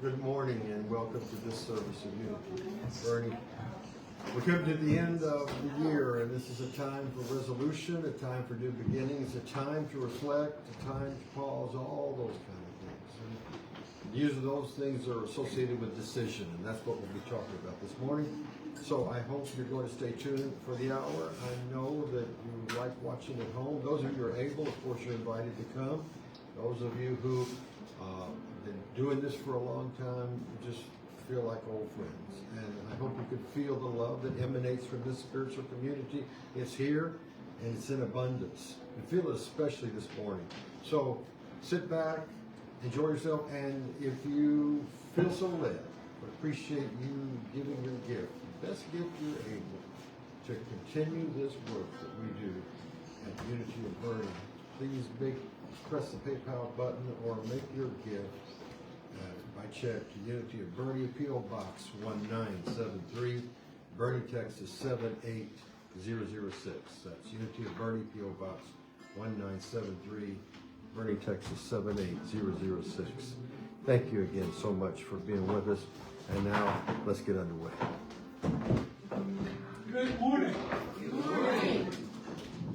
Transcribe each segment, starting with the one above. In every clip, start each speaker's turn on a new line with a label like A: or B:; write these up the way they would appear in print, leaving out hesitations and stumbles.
A: Good morning and welcome to this service of unity. Bernie, we're coming to the end of the year, and this is a time for resolution, a time for new beginnings, a time to reflect, a time to pause, all those kind of things. And usually those things are associated with decision, and that's what we'll be talking about this morning. So I hope you're going to stay tuned for the hour. I know that you like watching at home. Those of you who are able, of course, you're invited to come. Those of you who have been doing this for a long time just feel like old friends. And I hope you can feel the love that emanates from this spiritual community. It's here and it's in abundance. And feel it especially this morning. So sit back, enjoy yourself, and if you feel so led, we appreciate you giving your gift. The best gift you're able to continue this work that we do at Unity of Bernie. Please press the PayPal button or make your gift by check to Unity of Bernie, P.O. Box 1973, Bernie, Texas 78006. That's Unity of Bernie, P.O. Box 1973, Bernie, Texas 78006. Thank you again so much for being with us. And now let's get underway.
B: Good morning.
C: Good morning.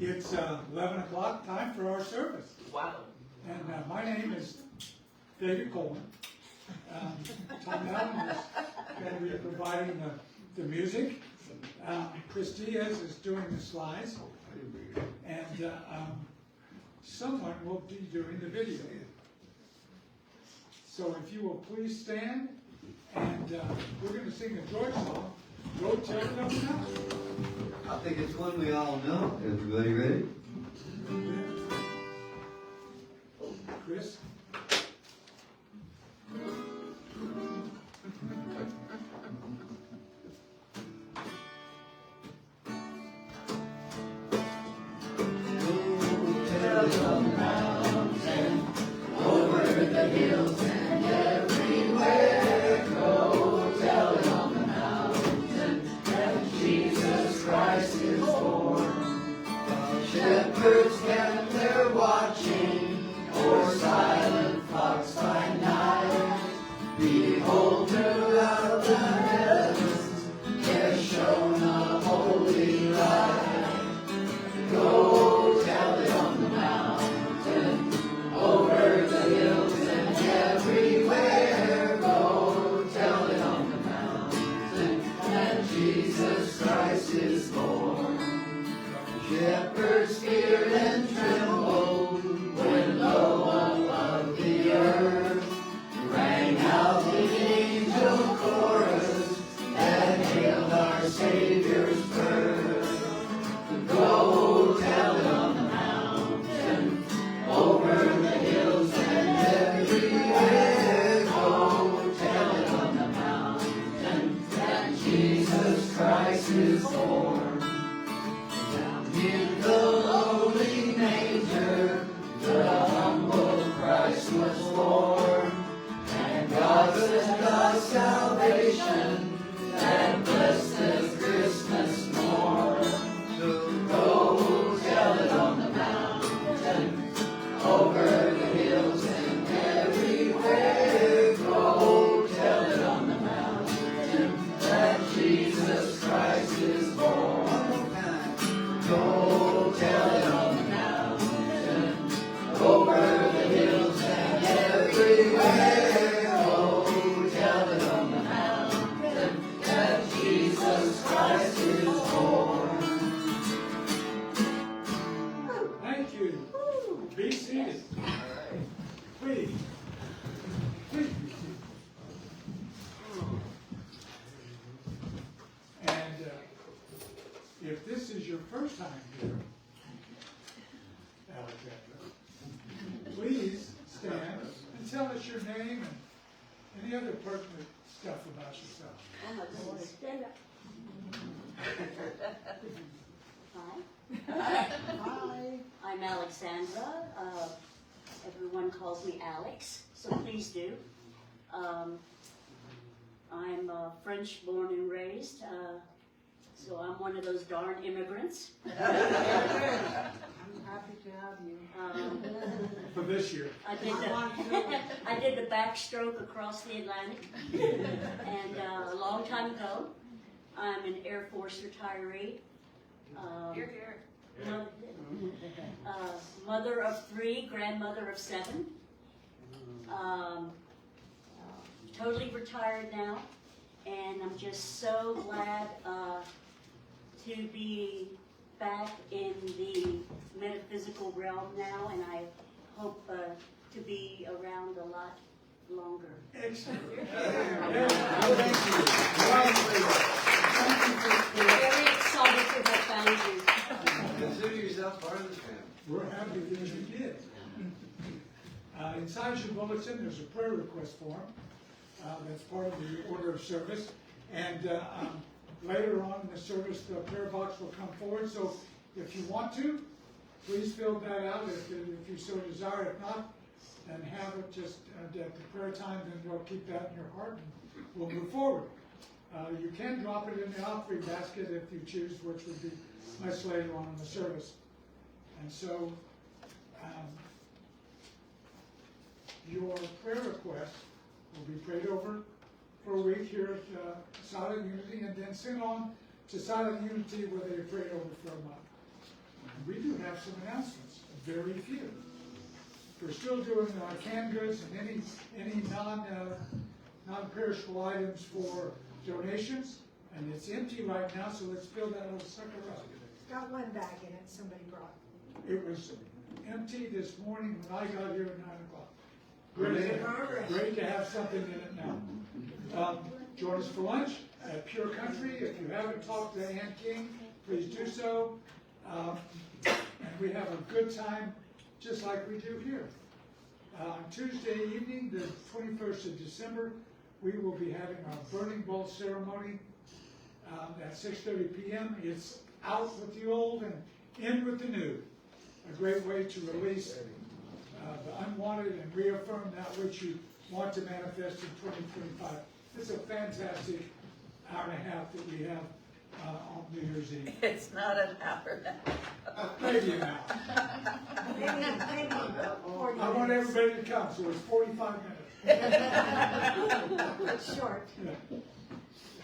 B: It's 11 o'clock, time for our service.
C: Wow.
B: And my name is David Coleman. Thom is going to be providing the music. Chris Diaz is doing the slides. And someone will be doing the video. So if you will please stand, and we're going to sing a joy song. Go tell it up now.
D: I think it's one we all know. Everybody ready?
B: Chris?
E: Everyone calls me Alex, so please do. I'm French born and raised, So I'm one of those darn immigrants.
C: I'm happy to have you.
B: For this year.
E: I did the backstroke across the Atlantic, and a long time ago, I'm an Air Force retiree.
C: Here, here.
E: Mother of 3, grandmother of 7. Totally retired now, and I'm just so glad to be back in the metaphysical realm now, and I hope to be around a lot longer.
B: Excellent.
E: Very excited to have found you.
D: Consider yourself part of the family.
B: We're happy that you did. Inside your bulletin, there's a prayer request form. That's part of the order of service. And later on in the service, the prayer box will come forward. So if you want to, please fill that out if you so desire. If not, then have it just at the prayer time, then you'll keep that in your heart and we'll move forward. You can drop it in the offering basket if you choose, which would be much later on in the service. And so, your prayer request will be prayed over for a week here at Silent Unity, and then sent on to Silent Unity where they are prayed over for a month. And we do have some announcements, very few. We're still doing canned goods and any non-perishable items for donations, and it's empty right now, so let's fill that little sucker up.
C: Got one bag in it somebody brought.
B: It was empty this morning when I got here at 9 o'clock. Great to have something in it now. Join us for lunch at Pure Country. If you haven't talked to Ann King, please do so. And we have a good time just like we do here. On Tuesday evening, the 21st of December, we will be having our Burning Bowl ceremony at 6:30 p.m. It's out with the old and in with the new. A great way to release the unwanted and reaffirm that which you want to manifest in 2025. It's a fantastic hour and a half that we have on New Year's Eve.
F: It's not an hour now.
B: Maybe an hour.
C: Maybe 40
B: I want
C: minutes.
B: everybody to come, so it's 45 minutes.
C: It's short.
B: Yeah.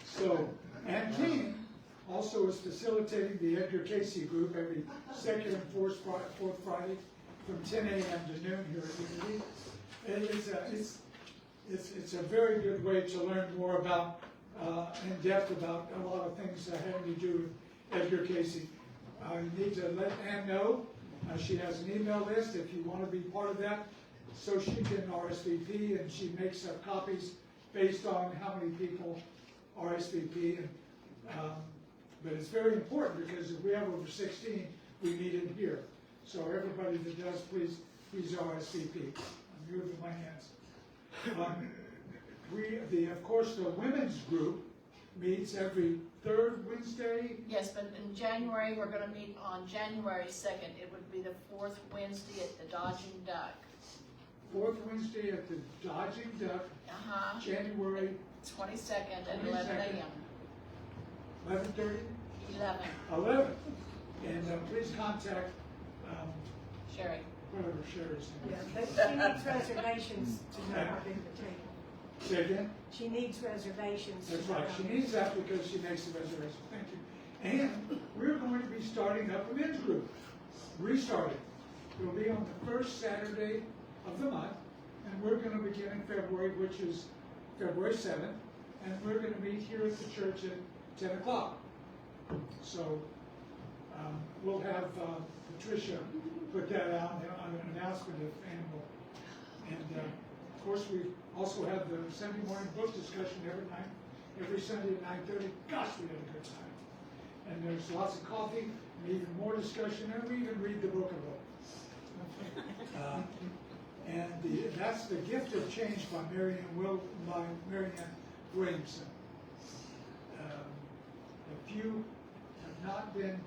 B: So, Ann King also is facilitating the Edgar Casey group every second and fourth Friday from 10 a.m. to noon here at Unity. It's a very good way to learn more about, in depth about a lot of things having to do with Edgar Casey. You need to let Ann know. She has an email list if you want to be part of that, so she can RSVP, and she makes up copies based on how many people RSVP. And, but it's very important because if we have over 16, we need it here. So everybody that does, please RSVP. I'm moving my hands. Of course, the women's group meets every third Wednesday.
F: Yes, but in January, we're gonna meet on January 2nd. It would be the fourth Wednesday at the Dodging Duck.
B: Fourth Wednesday at the Dodging Duck, January
F: 22nd at 11 a.m.
B: 11:30?
F: 11.
B: 11. And please contact
F: Sherry.
B: whatever Sherry's name
C: Yeah,
B: is.
C: but she needs reservations to know how big the table.
B: Say again?
C: She needs reservations. to
B: That's
C: know
B: right.
C: how
B: She
C: big.
B: needs that because she makes the reservation. Thank you. And we're going to be starting up a men's group. Restarting. It'll be on the first Saturday of the month, and we're going to begin in February, which is February 7th, and we're going to meet here at the church at 10 o'clock. So we'll have Patricia put that out on an announcement of annual. And of course, we also have the Sunday morning book discussion every Sunday at 9:30. Gosh, we had a good time. And there's lots of coffee and even more discussion, and we even read the book of books. That's The Gift of Change by Marianne Williamson. If you have not been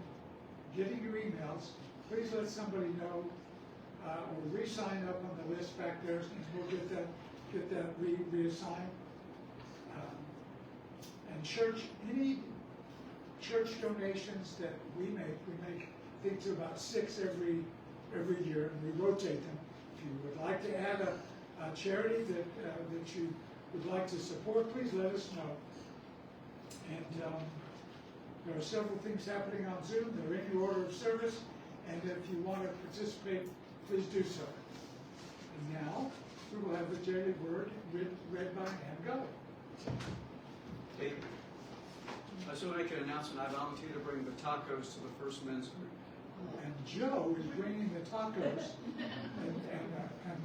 B: getting your emails, please let somebody know, or re-sign up on the list back there, and we'll get that reassigned. And church, any church donations that we make, I think to about 6 every year, and we rotate them. If you would like to add a charity that you would like to support, please let us know. And there are several things happening on Zoom. They're in your order of service, and if you want to participate, please do so. And now, we will have the daily word read by Ann Gulley.
G: Okay. I just want to make an announcement. I volunteer to bring the tacos to the first men's group.
B: And Joe is bringing the tacos, and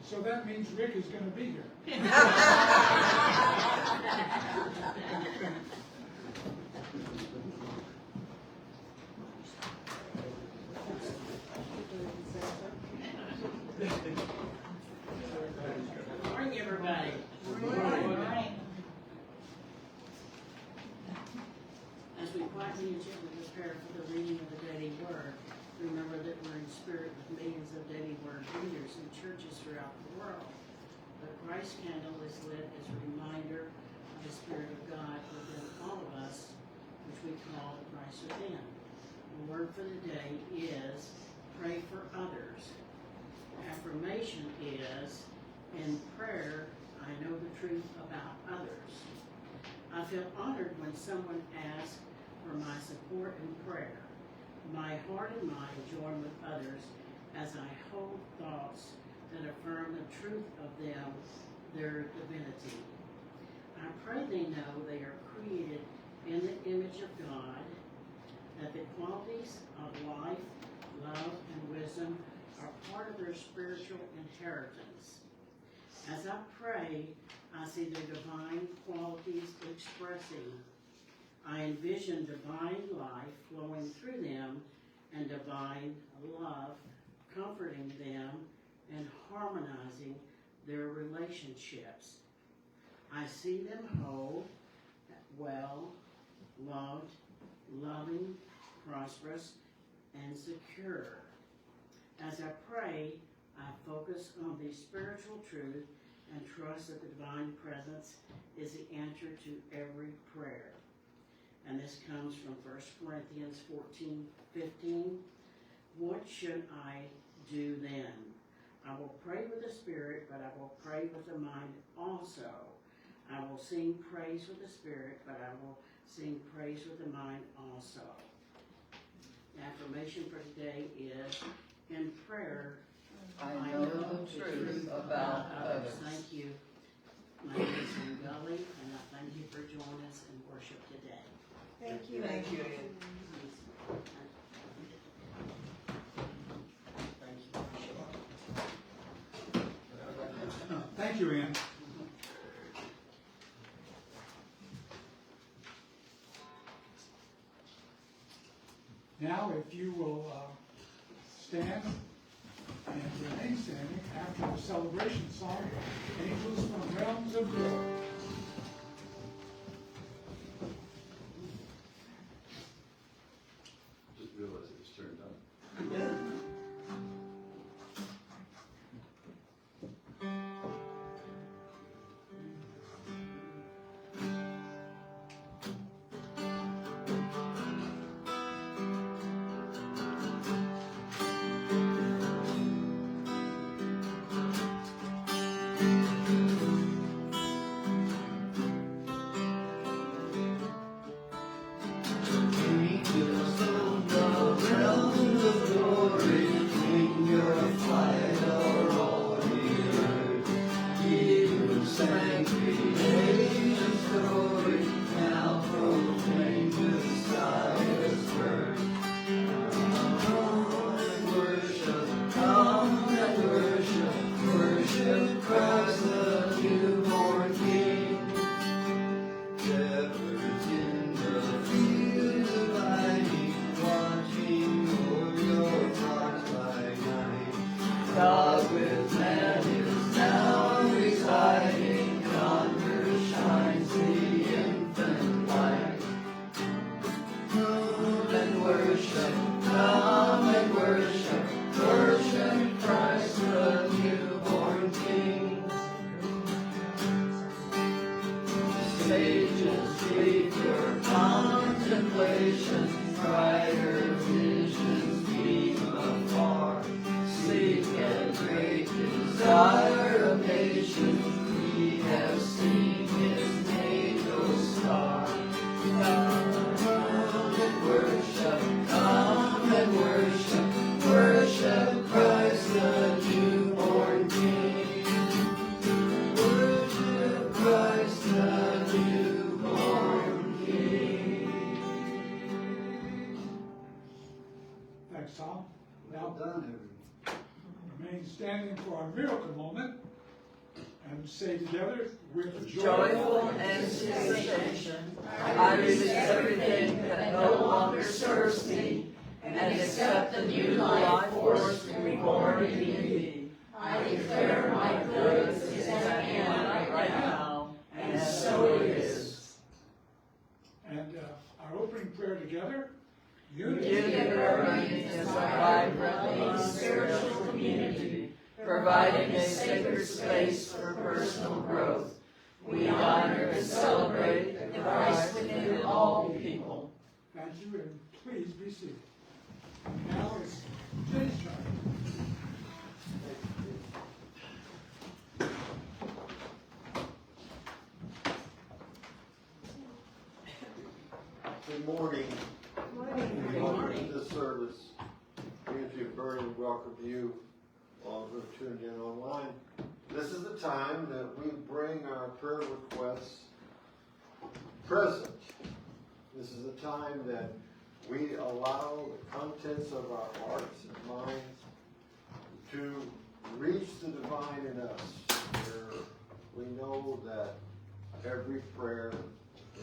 B: so that means Rick is going to be here.
H: Morning, everybody.
F: Morning.
H: As we quietly and gently prepare for the reading of the daily word, remember that we're in spirit with millions of daily word readers in churches throughout the world. The Christ candle is lit as a reminder of the Spirit of God within all of us, which we call Christ within. The word for the day is pray for others. Affirmation is, in prayer, I know the truth about others. I feel honored when someone asks for my support in prayer. My heart and mind join with others as I hold thoughts that affirm the truth of them, their divinity. I pray they know they are created in the image of God, that the qualities of life, love, and wisdom are part of their spiritual inheritance. As I pray, I see their divine qualities expressing. I envision divine life flowing through them and divine love comforting them and harmonizing their relationships. I see them whole, well, loved, loving, prosperous, and secure. As I pray, I focus on the spiritual truth and trust that the divine presence is the answer to every prayer. And this comes from 1 Corinthians 14:15. What should I do then? I will pray with the spirit, but I will pray with the mind also. I will sing praise with the spirit, but I will sing praise with the mind also. The affirmation for today is, in prayer,
I: I know the truth about others.
H: Thank you. My name is Ann Gulley, and I thank you for joining us in worship today.
C: Thank you.
I: Thank you.
B: Thank you, Ann. Now, if you will stand and remain standing after the celebration song, Angels from Realms of Glory.
D: Just realized it was turned on.
I: Thank leave your contemplations, brighter visions beam afar. Seek and great desire of nations, we have seen his natal star. Come and worship, worship Christ the newborn King. Worship Christ the newborn King.
B: Thanks, Tom. Now,
D: Well done,
B: remain standing for our miracle moment and say together with
I: Joyful anticipation, I release everything that no longer serves me and accept the new life force reborn in me. I declare my good is at hand right now, and so it is.
B: And our opening prayer together.
I: Unity remains as a vibrant spiritual community, providing a sacred space for personal growth. We honor and celebrate the Christ within all people.
B: Thank you, and please be seated. Now it's Jay's turn.
A: Good morning. Welcome to this service. We very welcome you all who are tuned in online. This is the time that we bring our prayer requests present. This is the time that we allow the contents of our hearts and minds to reach the divine in us, where we know that every prayer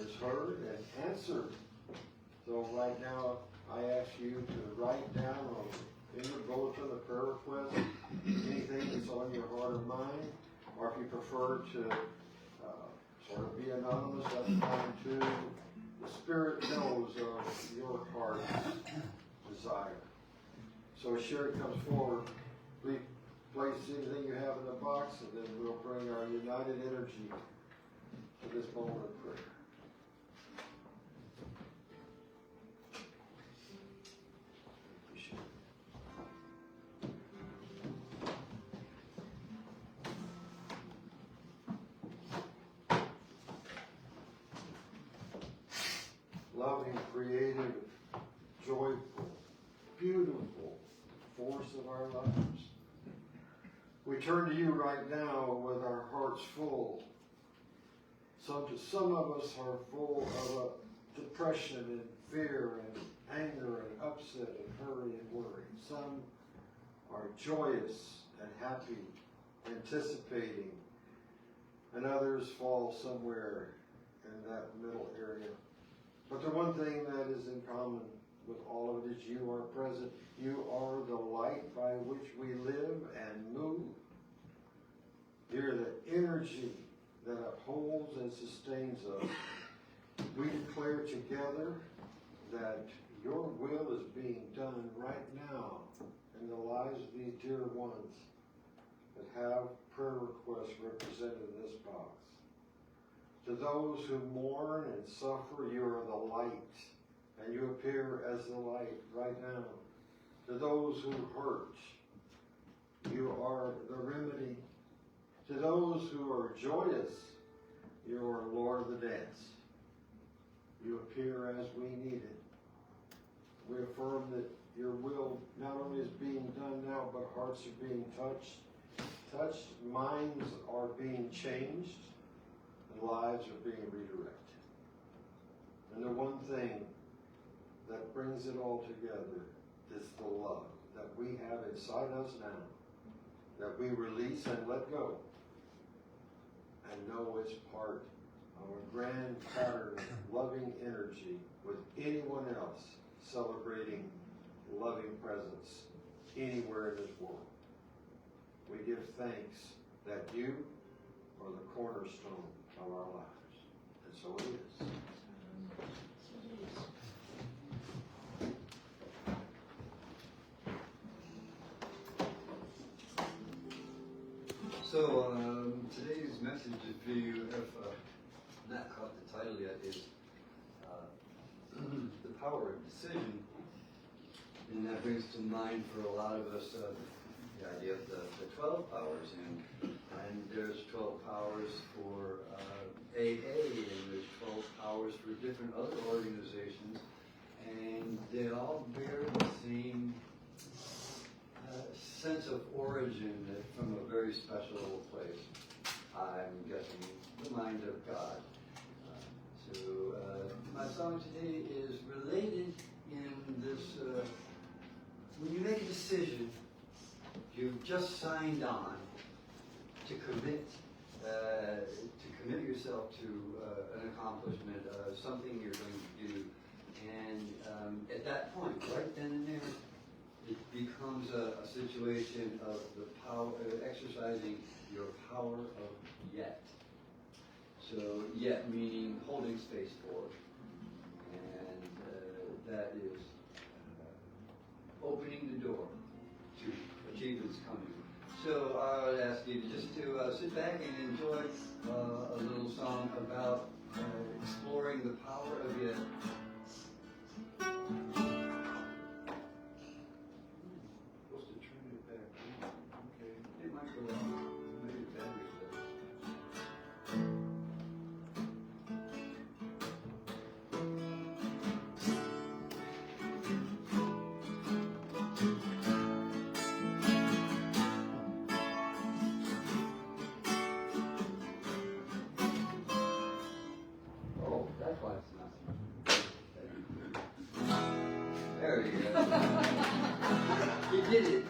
A: is heard and answered. So right now, I ask you to write down in your bulletin the prayer request, anything that's on your heart or mind, or if you prefer to sort of be anonymous, that's fine too. The Spirit knows of your heart's desire. So as Sherry comes forward, please place anything you have in the box, and then we'll bring our united energy to this moment of prayer. Loving, creative, joyful, beautiful force of our lives. We turn to you right now with our hearts full. Some of us are full of depression and fear and anger and upset and hurry and worry. Some are joyous and happy, anticipating, and others fall somewhere in that middle area. But the one thing that is in common with all of it is you are present. You are the light by which we live and move. You're the energy that upholds and sustains us. We declare together that your will is being done right now in the lives of these dear ones that have prayer requests represented in this box. To those who mourn and suffer, you are the light, and you appear as the light right now. To those who hurt, you are the remedy. To those who are joyous, you are Lord of the dance. You appear as we need it. We affirm that your will not only is being done now, but hearts are being touched, minds are being changed, and lives are being redirected. And the one thing that brings it all together is the love that we have inside us now, that we release and let go, and know it's part of a grand pattern of loving energy with anyone else celebrating loving presence anywhere in this world. We give thanks that you are the cornerstone of our lives. And so it is.
D: So today's message, if you have not caught the title, title yet, is the power of decision. And that brings to mind for a lot of us the idea of the 12 powers. And there's 12 powers for AA, and there's 12 powers for different other organizations. And they all bear the same sense of origin from a very special place. I'm guessing the mind of God. So my song today is related in this, when you make a decision, you've just signed on to commit yourself to an accomplishment, something you're going to do. And at that point, right then and there, it becomes a situation of the power, exercising your power of yet. So yet meaning holding space for, and that is opening the door to achievements coming. So I would ask you to just sit back and enjoy a little song about exploring the power of yet. Supposed to turn it back. Okay. It might go off. Maybe the battery's dead. Oh, that's why it's not. There we go. You did it.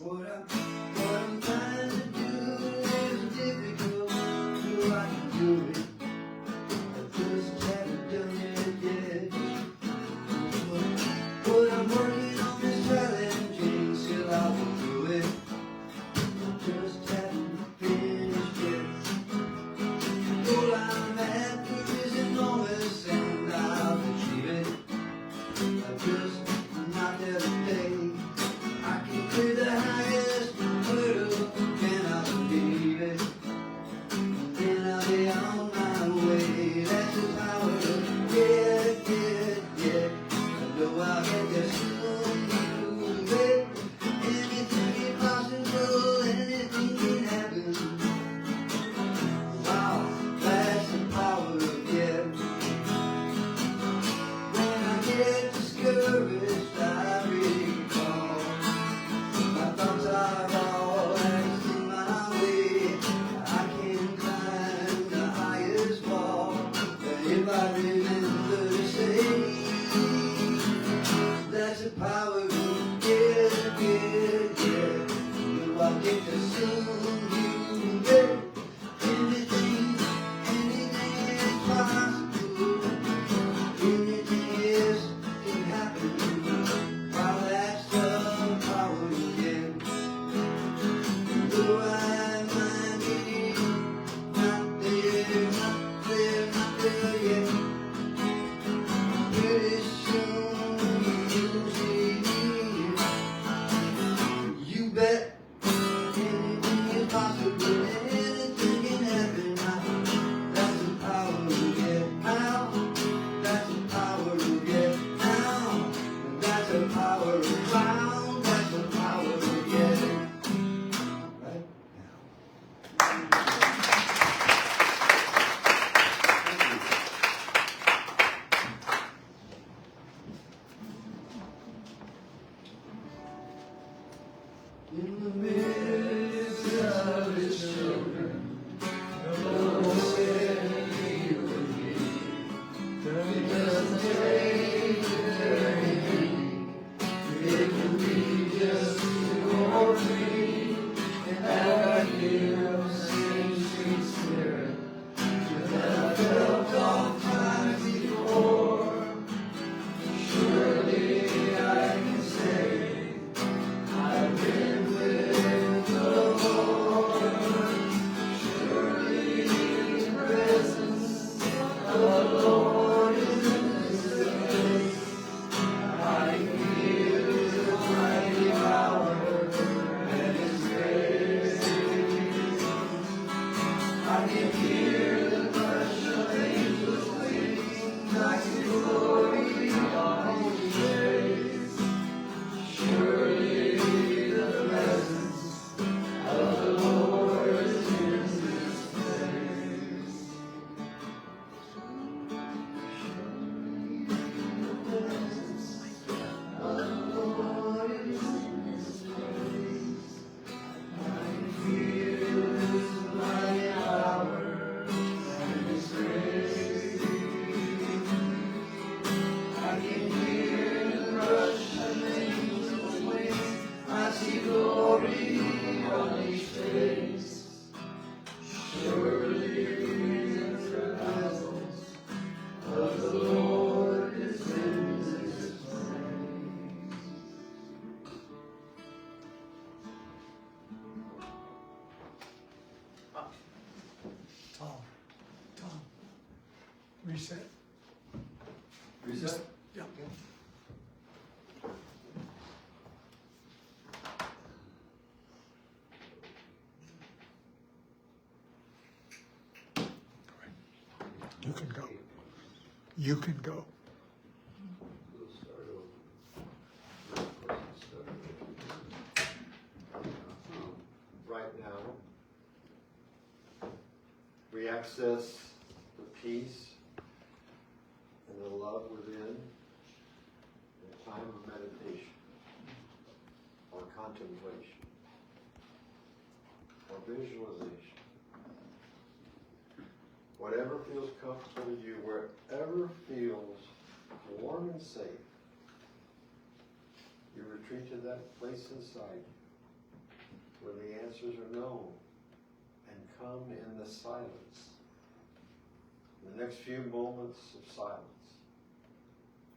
D: What I'm trying to do is difficult, so I can do it. I just haven't done it yet. What I'm working on is challenging, still I will do it. I just haven't
A: Reset?
B: Yeah. You can go. You can go.
D: We'll start over. Let's start over.
A: Right now, we access the peace and the love within in a time of meditation or contemplation or visualization. Whatever feels comfortable to you, wherever feels warm and safe, you retreat to that place inside you where the answers are known and come in the silence. In the next few moments of silence,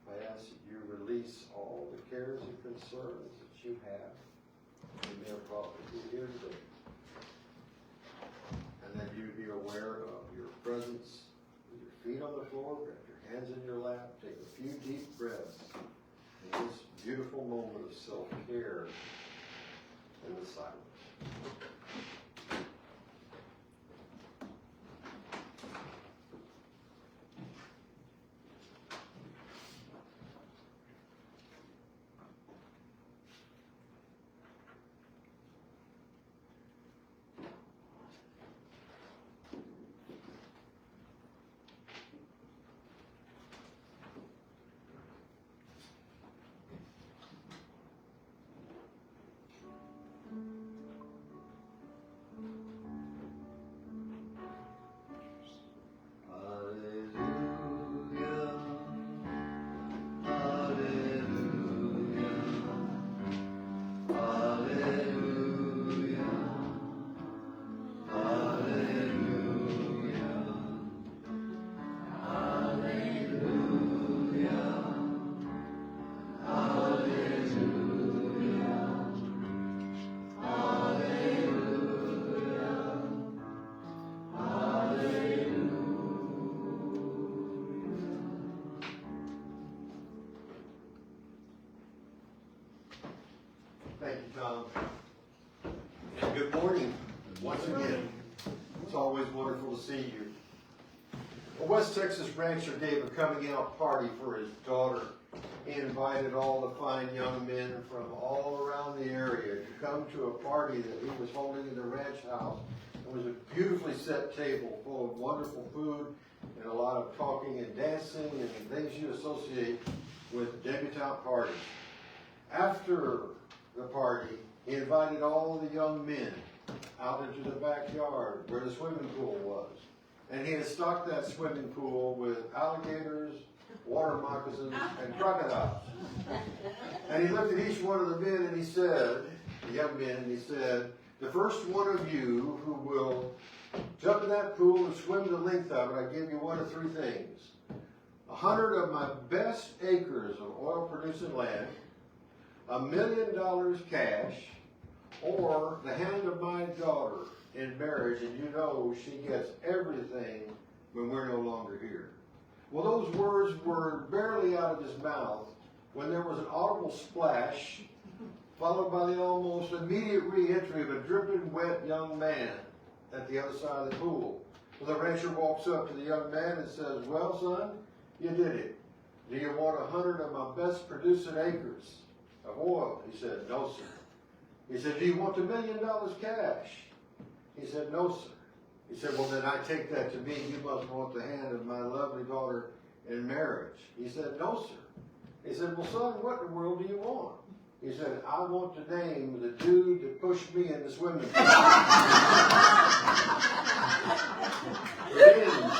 A: I ask that you release all the cares and concerns that you have. You may have brought with you here today. And that you be aware of your presence with your feet on the floor, grab your hands in your lap, take a few deep breaths in this beautiful moment of self-care in the silence. Thank you, Thom. And good morning once again. It's always wonderful to see you. A West Texas rancher gave a coming out party for his daughter. He invited all the fine young men from all around the area to come to a party that he was holding in the ranch house. It was a beautifully set table full of wonderful food and a lot of talking and dancing and things you associate with debutante parties. After the party, he invited all the young men out into the backyard where the swimming pool was. And he had stocked that swimming pool with alligators, water moccasins, and crocodiles. And he looked at each one of the men and he said, the young men, and he said, the first one of you who will jump in that pool and swim the length of it, I give you one of three things. 100 of my best acres of oil-producing land, $1 million cash, or the hand of my daughter in marriage, and you know she gets everything when we're no longer here. Well, those words were barely out of his mouth when there was an audible splash, followed by the almost immediate re-entry of a dripping wet young man at the other side of the pool. Well, the rancher walks up to the young man and says, well, son, you did it. Do you want 100 of my best producing acres of oil? He said, no, sir. He said, do you want $1 million cash? He said, no, sir. He said, well, then I take that to mean you must want the hand of my lovely daughter in marriage. He said, no, sir. He said, well, son, what in the world do you want? He said, I want to name the dude that pushed me in the swimming pool. Revenge.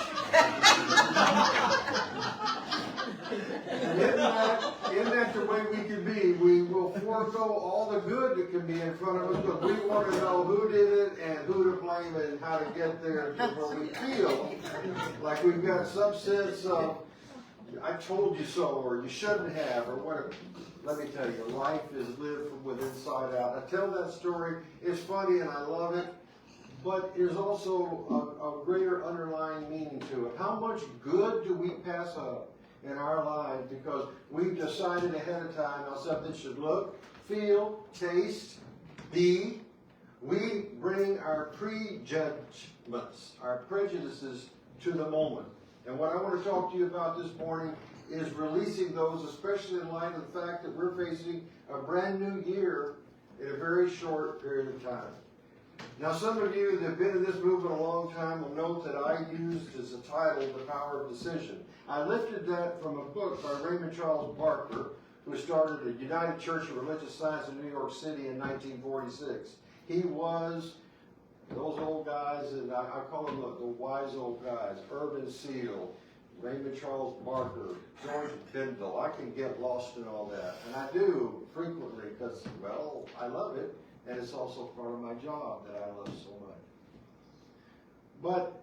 A: Isn't that the way we can be? We will forego all the good that can be in front of us, but we want to know who did it and who to blame and how to get there to where we feel like we've got some sense of, I told you so, or you shouldn't have, or whatever. Let me tell you, life is lived from within inside out. I tell that story, it's funny and I love it, but there's also a greater underlying meaning to it. How much good do we pass up in our lives because we've decided ahead of time how something should look, feel, taste, be. We bring our prejudgments, our prejudices to the moment. And what I want to talk to you about this morning is releasing those, especially in light of the fact that we're facing a brand new year in a very short period of time. Now, some of you that have been in this movement a long time will note that I used as a title, The Power of Decision. I lifted that from a book by Raymond Charles Barker, who started the United Church of Religious Science in New York City in 1946. He was those old guys, and I call them the wise old guys, Urban Seal, Raymond Charles Barker, George Bendel. I can get lost in all that, and I do frequently because, well, I love it, and it's also part of my job that I love so much. But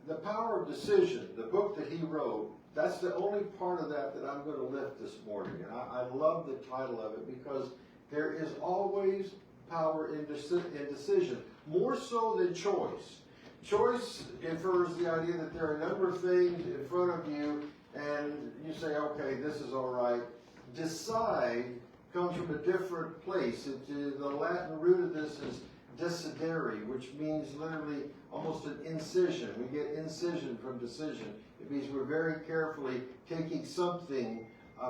A: The Power of Decision, the book that he wrote, that's the only part of that that I'm going to lift this morning, and I love the title of it because there is always power in decision, more so than choice. Choice infers the idea that there are a number of things in front of you, and you say, okay, this is all right. Decide comes from a different place. The Latin root of this is decidere, which means literally almost an incision. We get incision from decision. It means we're very carefully taking something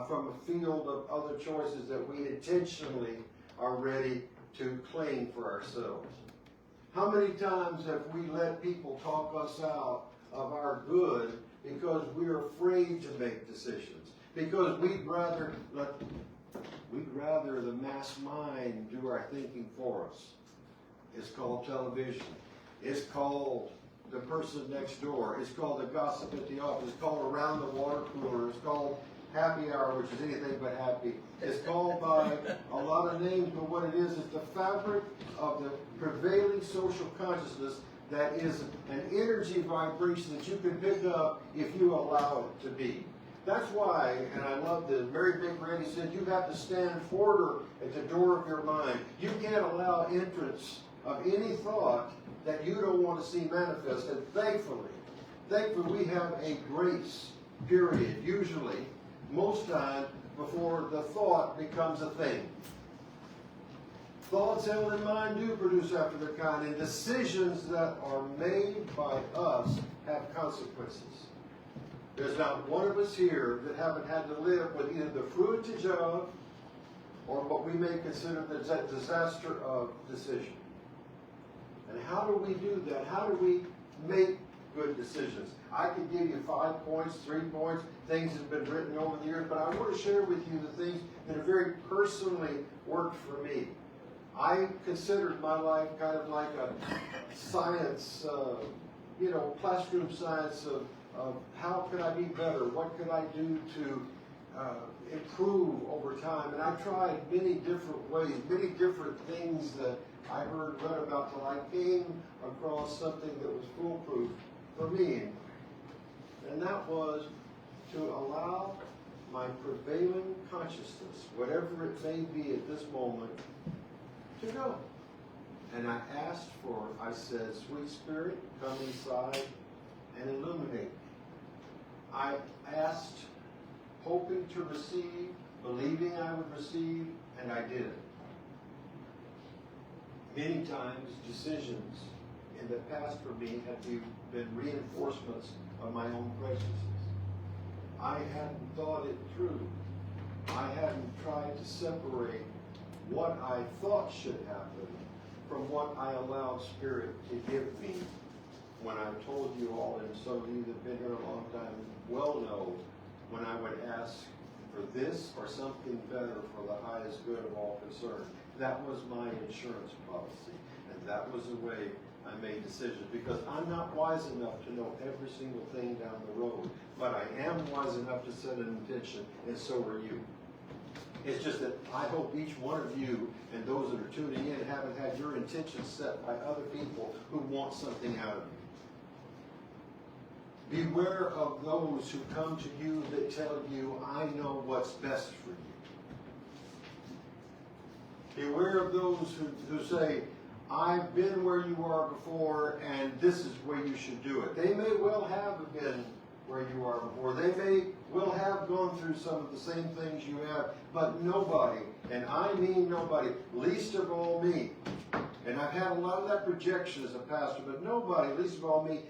A: from a field of other choices that we intentionally are ready to claim for ourselves. How many times have we let people talk us out of our good because we're afraid to make decisions? Because we'd rather the mass mind do our thinking for us. It's called television. It's called the person next door. It's called the gossip at the office. It's called around the water cooler. It's called happy hour, which is anything but happy. It's called by a lot of names, but what it is the fabric of the prevailing social consciousness that is an energy vibration that you can pick up if you allow it to be. That's why, and I love this, Mary Big Randy said, you have to stand forward at the door of your mind. You can't allow entrance of any thought that you don't want to see manifest. And thankfully we have a grace period, usually, most times, before the thought becomes a thing. Thoughts held in mind do produce after their kind, and decisions that are made by us have consequences. There's not one of us here that haven't had to live with either the fruitage of or what we may consider the disaster of decision. And how do we do that? How do we make good decisions? I could give you 5 points, 3 points, things that have been written over the years, but I want to share with you the things that have very personally worked for me. I considered my life kind of like a science, classroom science of how could I be better? What could I do to improve over time? And I tried many different ways, many different things that I read about till I came across something that was foolproof for me. And that was to allow my prevailing consciousness, whatever it may be at this moment, to go. And I asked for, I said, Sweet Spirit, come inside and illuminate. I asked, hoping to receive, believing I would receive, and I did. Many times, decisions in the past for me have been reinforcements of my own prejudices. I hadn't thought it through. I hadn't tried to separate what I thought should happen from what I allowed Spirit to give me. When I told you all, and some of you that have been here a long time well know, when I would ask for this or something better for the highest good of all concerned. That was my insurance policy, and that was the way I made decisions, because I'm not wise enough to know every single thing down the road, but I am wise enough to set an intention, and so are you. It's just that I hope each one of you and those that are tuning in haven't had your intentions set by other people who want something out of you. Beware of those who come to you that tell you, I know what's best for you. Beware of those who say, I've been where you are before, and this is where you should do it. They may well have been where you are before. They will have gone through some of the same things you have, but nobody, and I mean nobody, least of all me, and I've had a lot of that projection as a pastor, but nobody, least of all me,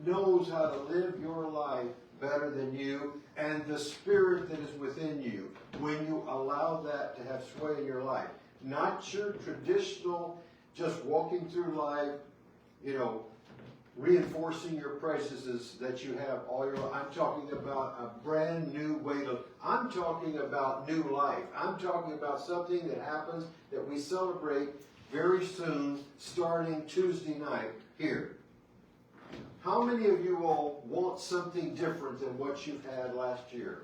A: knows how to live your life better than you, and the Spirit that is within you, when you allow that to have sway in your life. Not your traditional, just walking through life, reinforcing your prejudices that you have all your life. I'm talking about a brand new way to, I'm talking about new life. I'm talking about something that happens that we celebrate very soon, starting Tuesday night here. How many of you all want something different than what you've had last year?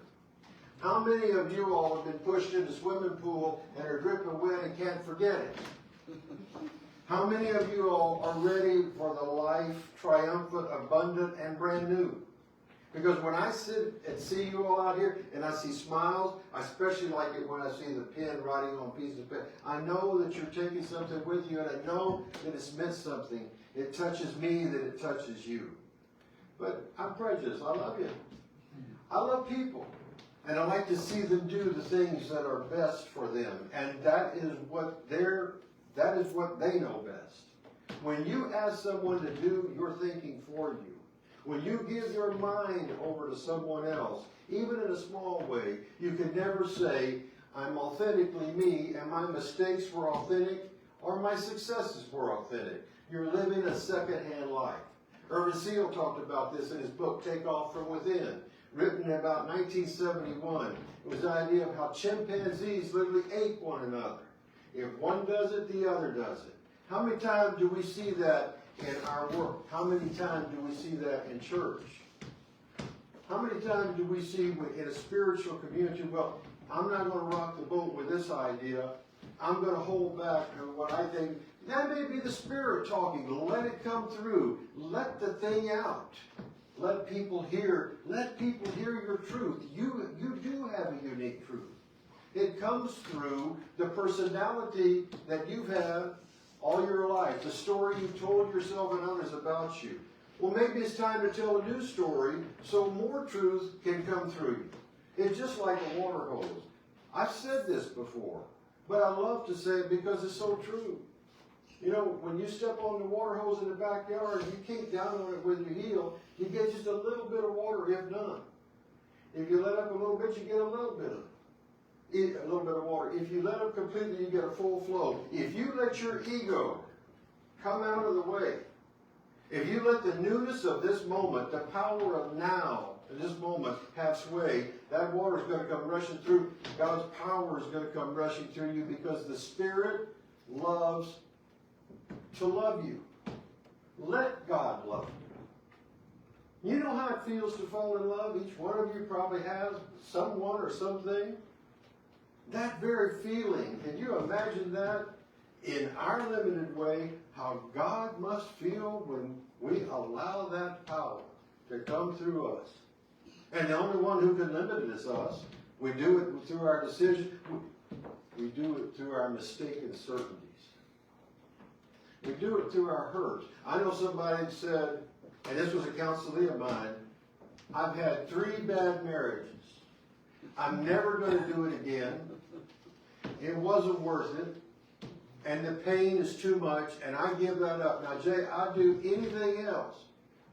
A: How many of you all have been pushed in the swimming pool and are dripping wet and can't forget it? How many of you all are ready for the life triumphant, abundant, and brand new? Because when I sit and see you all out here and I see smiles, I especially like it when I see the pen writing on pieces of pen. I know that you're taking something with you, and I know that it's meant something. It touches me, that it touches you. But I'm prejudiced. I love you. I love people. And I like to see them do the things that are best for them. And that is what they know best. When you ask someone to do your thinking for you, when you give your mind over to someone else, even in a small way, you can never say, I'm authentically me, and my mistakes were authentic, or my successes were authentic. You're living a second-hand life. Irvin Seal talked about this in his book, Take Off From Within, written in about 1971. It was the idea of how chimpanzees literally ate one another. If one does it, the other does it. How many times do we see that in our work? How many times do we see that in church? How many times do we see in a spiritual community, well, I'm not going to rock the boat with this idea. I'm going to hold back on what I think. That may be the Spirit talking. Let it come through. Let the thing out. Let people hear your truth. You do have a unique truth. It comes through the personality that you've had all your life, the story you've told yourself and others about you. Well, maybe it's time to tell a new story so more truth can come through you. It's just like a water hose. I've said this before, but I love to say it because it's so true. When you step on the water hose in the backyard, you kink down on it with your heel, you get just a little bit of water, if none. If you let up a little bit, you get a little bit of water. If you let up completely, you get a full flow. If you let your ego come out of the way, if you let the newness of this moment, the power of now, in this moment, have sway, that water is going to come rushing through. God's power is going to come rushing through you because the Spirit loves to love you. Let God love you. You know how it feels to fall in love? Each one of you probably has someone or something. That very feeling, can you imagine that in our limited way, how God must feel when we allow that power to come through us? And the only one who can limit it is us. We do it through our decisions. We do it through our mistaken certainties. We do it through our hurts. I know somebody said, and this was a counselee of mine, I've had 3 bad marriages. I'm never going to do it again. It wasn't worth it. And the pain is too much, and I give that up. Now, Jay, I'll do anything else,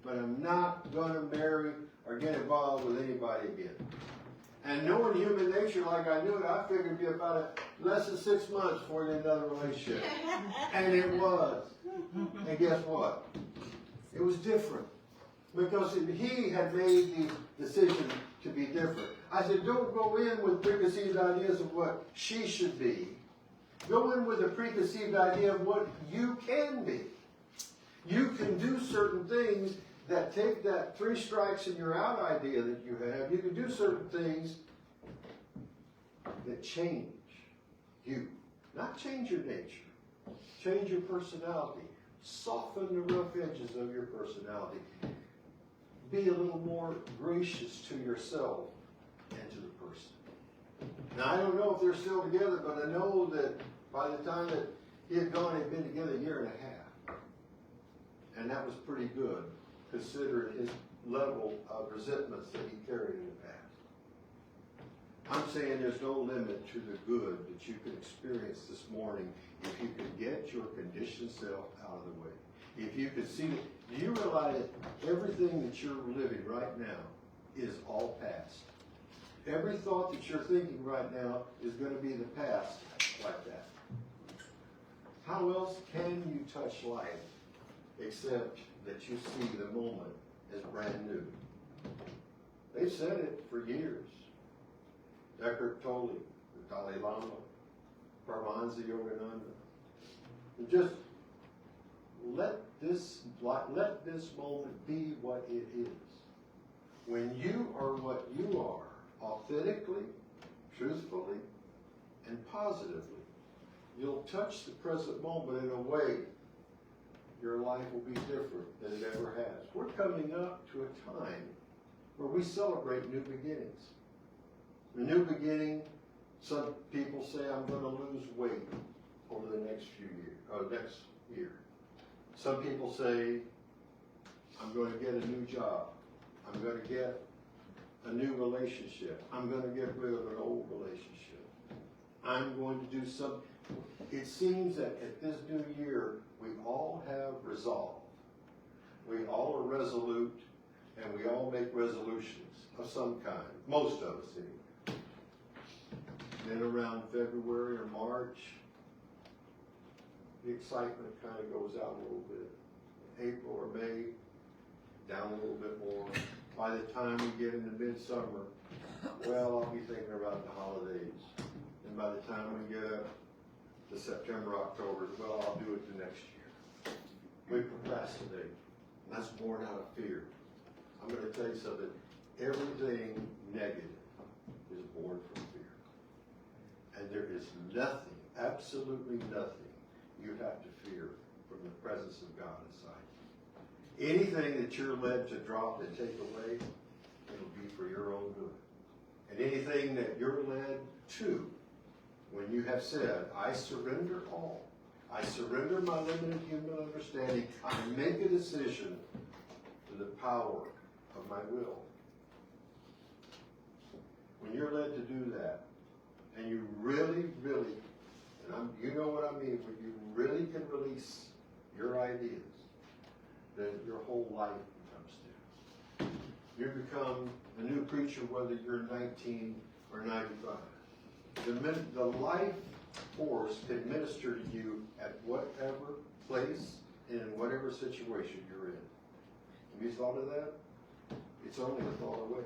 A: but I'm not going to marry or get involved with anybody again. And knowing human nature like I knew it, I figured it'd be about less than 6 months before you had another relationship. And it was. And guess what? It was different. Because he had made the decision to be different. I said, don't go in with preconceived ideas of what she should be. Go in with a preconceived idea of what you can be. You can do certain things that take that 3 strikes and you're out idea that you have. You can do certain things that change you. Not change your nature. Change your personality. Soften the rough edges of your personality. Be a little more gracious to yourself and to the person. Now, I don't know if they're still together, but I know that by the time that he had gone, they'd been together 1.5 years. And that was pretty good, considering his level of resentments that he carried in the past. I'm saying there's no limit to the good that you can experience this morning if you can get your conditioned self out of the way. If you could see that, do you realize that everything that you're living right now is all past? Every thought that you're thinking right now is going to be the past like that. How else can you touch life except that you see the moment as brand new? They've said it for years. Eckhart Tolle, the Dalai Lama, Paramahansa Yogananda. And just let this moment be what it is. When you are what you are, authentically, truthfully, and positively, you'll touch the present moment in a way your life will be different than it ever has. We're coming up to a time where we celebrate new beginnings. A new beginning, some people say, I'm going to lose weight over the next few years, or next year. Some people say, I'm going to get a new job. I'm going to get a new relationship. I'm going to get rid of an old relationship. I'm going to do something. It seems that at this new year, we all have resolve. We all are resolute, and we all make resolutions of some kind. Most of us, anyway. Then around February or March, the excitement kind of goes out a little bit. April or May, down a little bit more. By the time we get into midsummer, well, I'll be thinking about the holidays. And by the time we get up to September, October, well, I'll do it the next year. We procrastinate. And that's born out of fear. I'm going to tell you something. Everything negative is born from fear. And there is nothing, absolutely nothing, you have to fear from the presence of God inside you. Anything that you're led to drop and take away, it'll be for your own good. And anything that you're led to, when you have said, I surrender all, I surrender my limited human understanding, I make a decision to the power of my will. When you're led to do that, and you really, really, and you know what I mean, when you really can release your ideas, then your whole life becomes new. You become a new creature whether you're 19 or 95. The life force can minister to you at whatever place and in whatever situation you're in. Have you thought of that? It's only a thought away.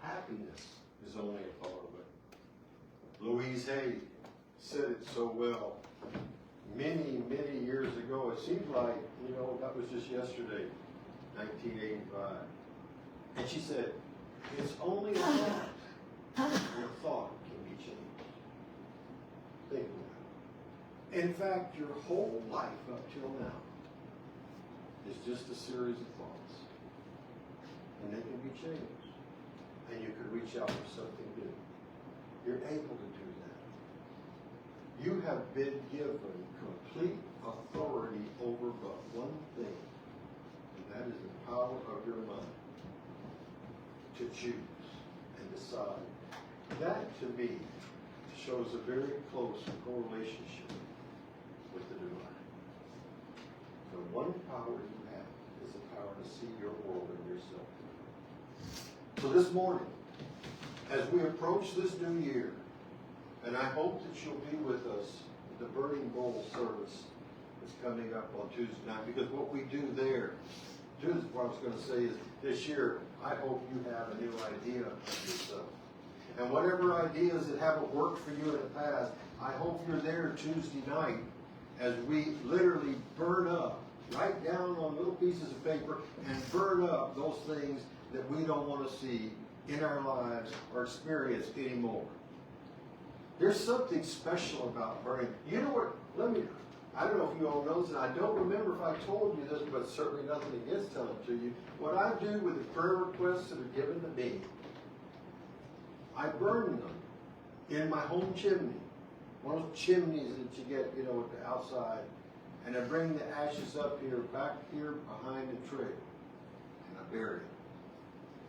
A: Happiness is only a thought away. Louise Hay said it so well many, many years ago. It seems like, that was just yesterday, 1985. And she said, it's only a thought. Your thought can be changed. Think about it. In fact, your whole life up till now is just a series of thoughts. And they can be changed. And you can reach out for something new. You're able to do that. You have been given complete authority over but one thing, and that is the power of your mind to choose and decide. That, to me, shows a very close correlationship with the divine. The one power you have is the power to see your world and yourself. So this morning, as we approach this new year, and I hope that you'll be with us at the Burning Bowl service that's coming up on Tuesday night, because what we do there, what I was going to say is, this year, I hope you have a new idea of yourself. And whatever ideas that haven't worked for you in the past, I hope you're there Tuesday night as we literally burn up, write down on little pieces of paper, and burn up those things that we don't want to see in our lives or experience anymore. There's something special about burning. You know what? I don't know if you all know this, and I don't remember if I told you this, but certainly nothing against telling it to you. What I do with the prayer requests that are given to me, I burn them in my home chimney. One of those chimneys that you get, at the outside. And I bring the ashes up here, back here behind the tree, and I bury it.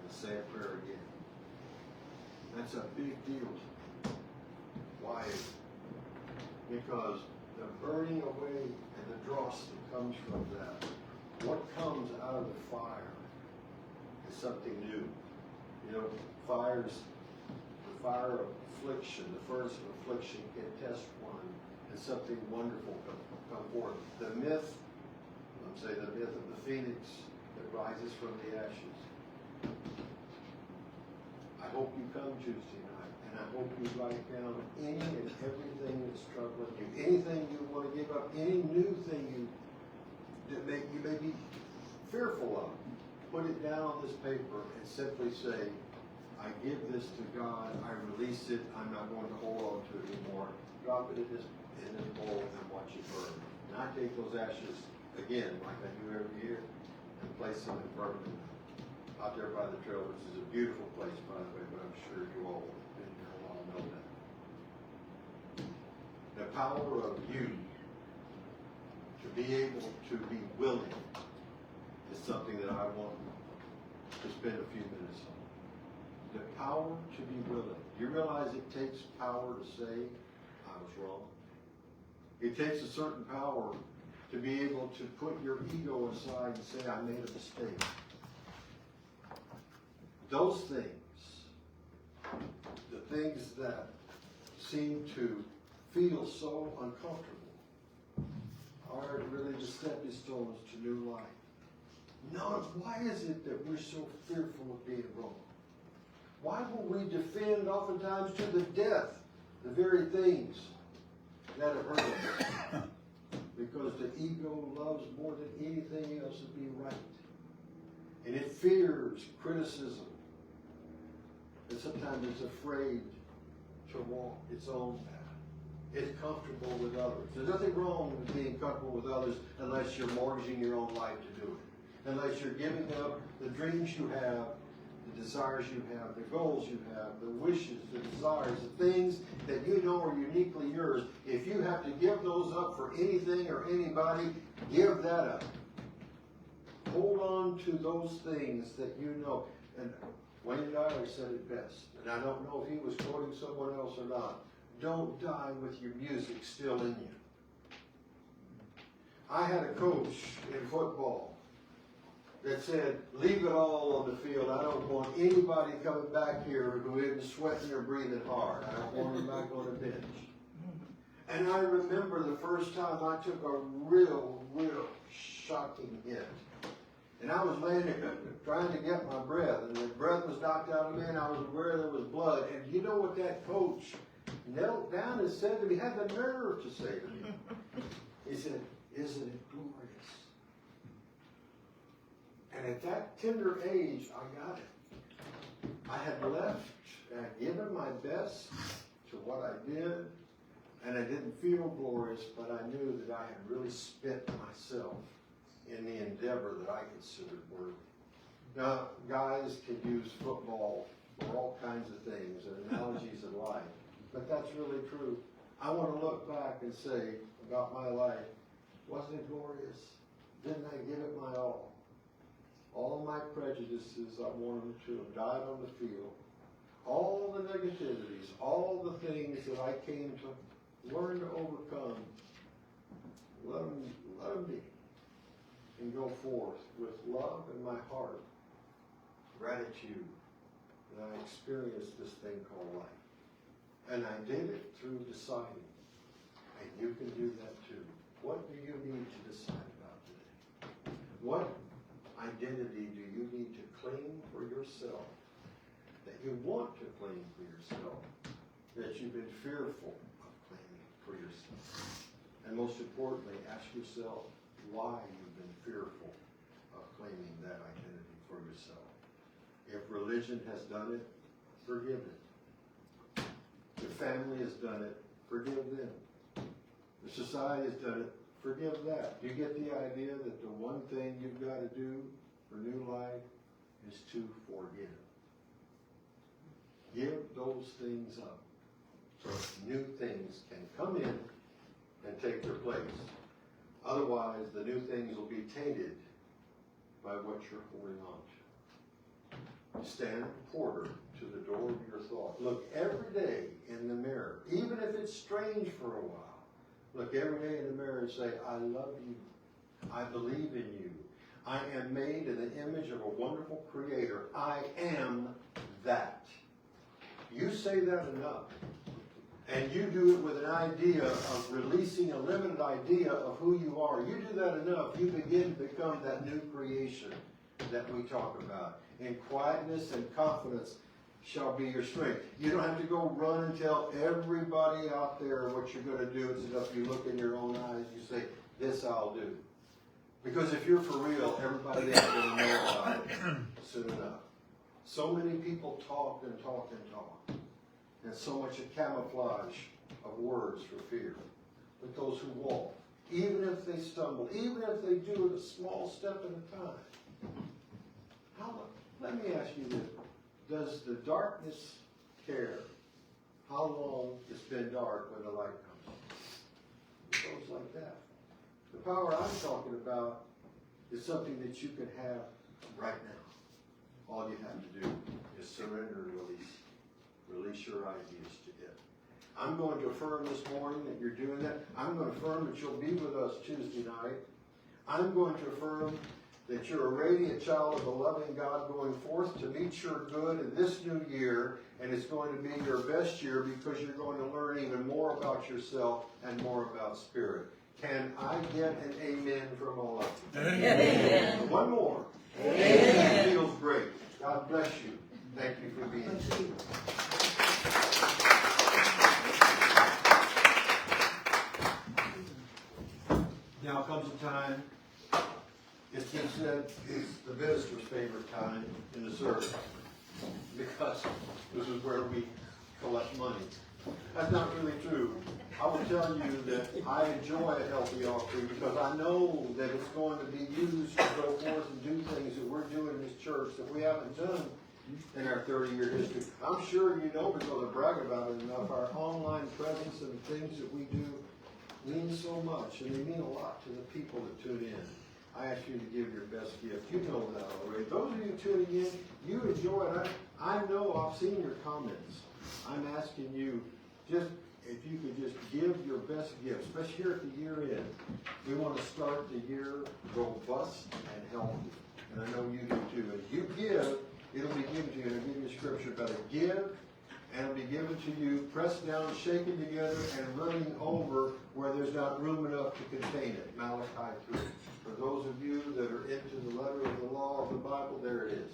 A: And I say a prayer again. That's a big deal. Why? Because the burning away and the dross that comes from that, what comes out of the fire is something new. You know, the fire of affliction, the furnace of affliction can test one, and something wonderful come forth. The myth, I'm saying the myth of the phoenix that rises from the ashes. I hope you come Tuesday night, and I hope you write down any and everything that's troubling you, anything you want to give up, any new thing you may be fearful of. Put it down on this paper and simply say, I give this to God, I release it, I'm not going to hold on to it anymore. Drop it in this bowl and watch it burn. And I take those ashes again, like I do every year, and place them and burn them out there by the trail, which is a beautiful place, by the way, but I'm sure you all have been there a while know that. The power of you to be able to be willing is something that I want to spend a few minutes on. The power to be willing. You realize it takes power to say, I was wrong. It takes a certain power to be able to put your ego aside and say, I made a mistake. Those things, the things that seem to feel so uncomfortable, are really the stepping stones to new life. Notice, why is it that we're so fearful of being wrong? Why will we defend oftentimes to the death the very things that have hurt us? Because the ego loves more than anything else to be right. And it fears criticism. And sometimes it's afraid to walk its own path. It's comfortable with others. There's nothing wrong with being comfortable with others unless you're mortgaging your own life to do it. Unless you're giving up the dreams you have, the desires you have, the goals you have, the wishes, the desires, the things that you know are uniquely yours. If you have to give those up for anything or anybody, give that up. Hold on to those things that you know. And Wayne Dyer said it best, and I don't know if he was quoting someone else or not. Don't die with your music still in you. I had a coach in football that said, leave it all on the field. I don't want anybody coming back here who isn't sweating or breathing hard. I don't want them back on the bench. And I remember the first time I took a real shocking hit. And I was laying there trying to get my breath, and the breath was knocked out of me, and I was aware there was blood. And you know what that coach knelt down and said to me, had the nerve to say to me? He said, isn't it glorious? And at that tender age, I got it. I had left and given my best to what I did, and I didn't feel glorious, but I knew that I had really spent myself in the endeavor that I considered worthy. Now, guys can use football for all kinds of things and analogies in life, but that's really true. I want to look back and say about my life, wasn't it glorious? Didn't I give it my all? All my prejudices, I wanted them to have died on the field. All the negativities, all the things that I came to learn to overcome, let them be. And go forth with love in my heart, gratitude that I experienced this thing called life. And I did it through deciding. And you can do that too. What do you need to decide about today? What identity do you need to claim for yourself that you want to claim for yourself, that you've been fearful of claiming for yourself? And most importantly, ask yourself why you've been fearful of claiming that identity for yourself. If religion has done it, forgive it. If family has done it, forgive them. If society has done it, forgive that. You get the idea that the one thing you've got to do for new life is to forgive. Give those things up so new things can come in and take their place. Otherwise, the new things will be tainted by what you're holding on to. Stand porter to the door of your thought. Look every day in the mirror, even if it's strange for a while. Look every day in the mirror and say, I love you. I believe in you. I am made in the image of a wonderful creator. I am that. You say that enough. And you do it with an idea of releasing a limited idea of who you are. You do that enough, you begin to become that new creation that we talk about. And quietness and confidence shall be your strength. You don't have to go run and tell everybody out there what you're going to do. It's enough you look in your own eyes, you say, this I'll do. Because if you're for real, everybody else is going to know about it soon enough. So many people talk and talk and talk. And so much a camouflage of words for fear. But those who walk, even if they stumble, even if they do it a small step at a time. Let me ask you this. Does the darkness care how long it's been dark when the light comes? It goes like that. The power I'm talking about is something that you can have right now. All you have to do is surrender and release. Release your ideas to it. I'm going to affirm this morning that you're doing that. I'm going to affirm that you'll be with us Tuesday night. I'm going to affirm that you're a radiant child of a loving God going forth to meet your good in this new year, and it's going to be your best year because you're going to learn even more about yourself and more about spirit. Can I get an amen from all of you?
I: Amen.
A: One more.
I: Amen.
A: It feels great. God bless you. Thank you for being here. Now comes a time, it's been said, it's the minister's favorite time in the service because this is where we collect money. That's not really true. I will tell you that I enjoy a healthy offering because I know that it's going to be used to go forth and do things that we're doing in this church that we haven't done in our 30-year history. I'm sure you know, because I brag about it enough, our online presence and the things that we do mean so much, and they mean a lot to the people that tune in. I ask you to give your best gift. You know that already. Those of you tuning in, you enjoy it. I know, I've seen your comments. I'm asking you, just if you could just give your best gift, especially here at the year end. We want to start the year robust and healthy. And I know you do too. As you give, it'll be given to you. And I'll give you a scripture about it. Give, and it'll be given to you, pressed down, shaken together, and running over where there's not room enough to contain it. Malachi 3. For those of you that are into the letter of the law of the Bible, there it is.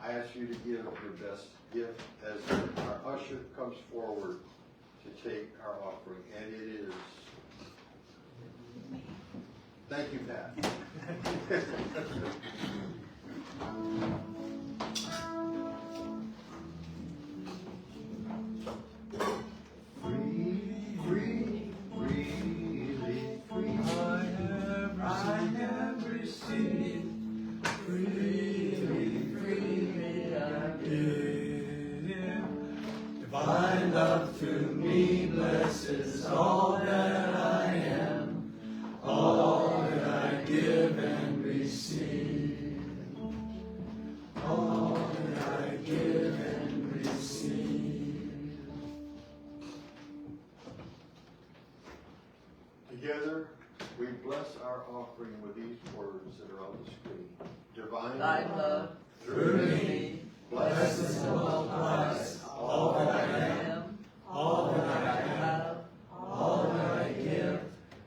A: I ask you to give your best gift as our usher comes forward to take our offering. And it is... Thank you, Pat.
J: Divine love to me blesses all that I am, all that I give and receive, all that I give and receive.
A: Together, we bless our offering with these words that are on the screen. Divine
I: Thy love
J: Through me, blesses and multiplies all that I am, all that I have, all that I give,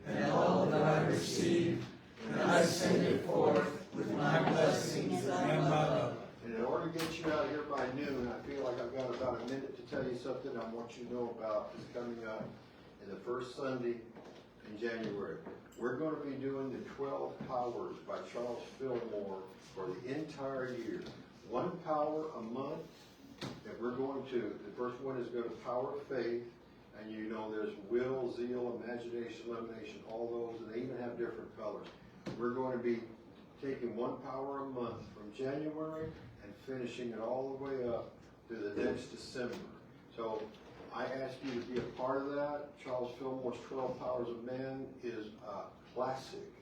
J: and all that I receive, and I send it forth with my blessings and my love.
A: And in order to get you out of here by noon, I feel like I've got about a minute to tell you something I want you to know about that's coming up in the first Sunday in January. We're going to be doing the 12 Powers by Charles Fillmore for the entire year. 1 power a month that we're going to. The first one is going to Power of Faith, and you know there's will, zeal, imagination, illumination, all those, and they even have different colors. We're going to be taking 1 power a month from January and finishing it all the way up to the next December. So I ask you to be a part of that. Charles Fillmore's 12 Powers of Man is a classic,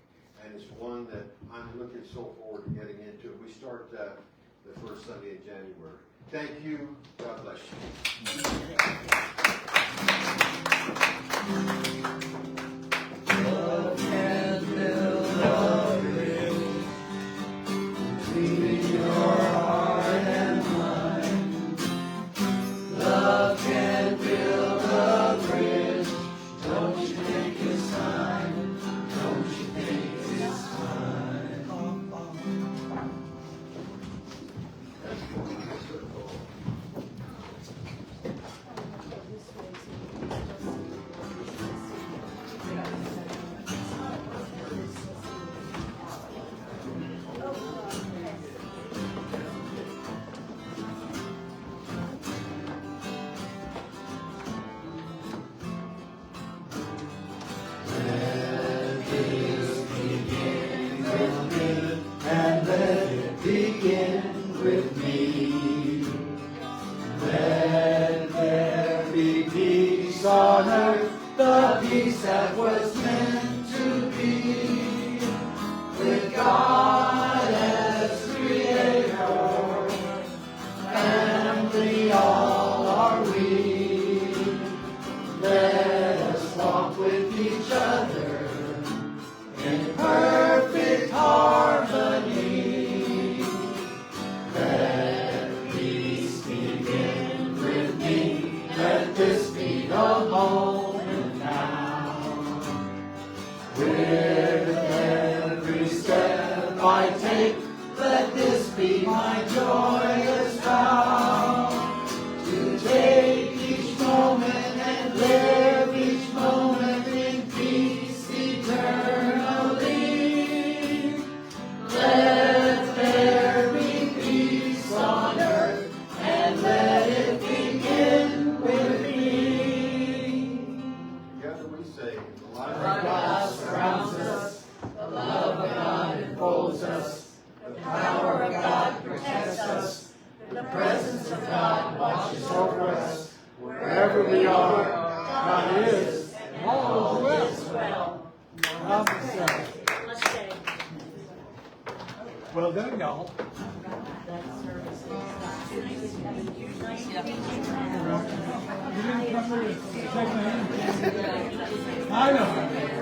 A: and it's one that I'm looking so forward to getting into. We start the first Sunday in January. Thank you. God bless you.
J: Love can build a bridge between your heart and mine. Love can build a bridge. Don't you think it's time? Don't you think it's time? And let it begin with me. Let there be peace on earth, the peace that was meant to be. With God as creator, family all are we. Let us walk with each other in perfect harmony. Let peace begin with me. Let this be the moment now. With every step I take, let this be my joyous vow. To take each moment and live each moment in peace eternally. Let there be peace on earth, and let it begin with me.
A: Together we say, the light
J: The light of God surrounds us, the love of God enfolds us, the power of God protects us, the presence of God watches over us. Wherever we are, God is, and all is well.
E: Let's say.
B: Well done, y'all. I know.